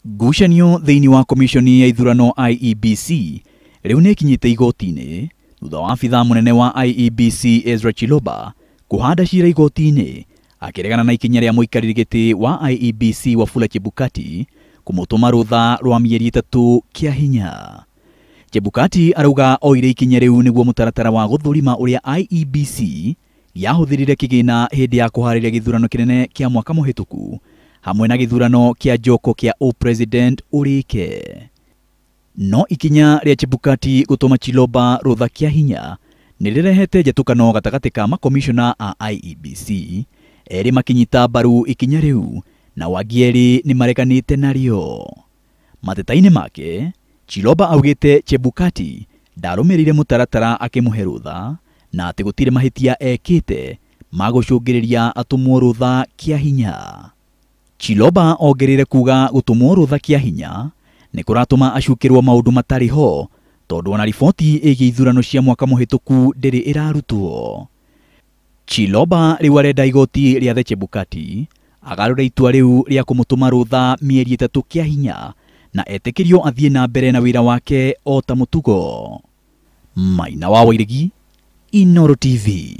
Ngucanio thĩinĩ wa komishoni ya ithurano IEBC rĩu nĩ kinyĩte igoti-inĩ thutha wa abithaa mũnene wa IEBC Ezra Chiloba kũhanda cira igoti-inĩ akĩregana na ikinya rĩa mũikarĩri gĩtĩ wa IEBC Wafula Chebukati kũmũtũma rũtha rwa mĩeri 3 kĩa hinya. Chebukati arauga oire ikinya rĩu nĩguo mũtaratara wa gũthũrima ũrĩa IEBC yahũthĩrire kĩgĩna hĩndĩ ya kũharĩria gĩthurano kĩnene kĩa mwaka mũhĩtũku hamwe na gĩthurano kĩa njoko kĩa president ũrĩke. No ikinya rĩa Chebukati gũtũma Chiloba rũtha kĩa hinya nĩrĩrehete njatũkano gatagatĩ ka makomishona a IEBC erĩ makinyita mbaru ikinya rĩu na wangĩ nĩ mareganĩte narĩo. Mateta-inĩ make Chiloba augĩte Chebukati ndarũmĩrĩire mũtaratara akĩmũhe rũtha na atĩ gũtirĩ mahĩtia ekĩte magũcũngĩrĩria atũmwo rũtha kĩa hinya. Chiloba ongereire kuga gũtũmwo rũtha kĩa hinya nĩ kũratũma acukĩrwo maũndũ matarĩ ho tondũ ona riboti ĩgiĩ ithurano cia mwaka mũhĩtũku ndĩrĩ ĩrarutwo. Chiloba rĩu arenda igoti rĩa Chebukati agarũre itua rĩu rĩa kũmũtũma rũtha mĩeri 3 kĩa hinya na etĩkĩrio athiĩ na mbere na wĩra wake o ta mũtugo. Maina wa Wairigi, Inooro TV.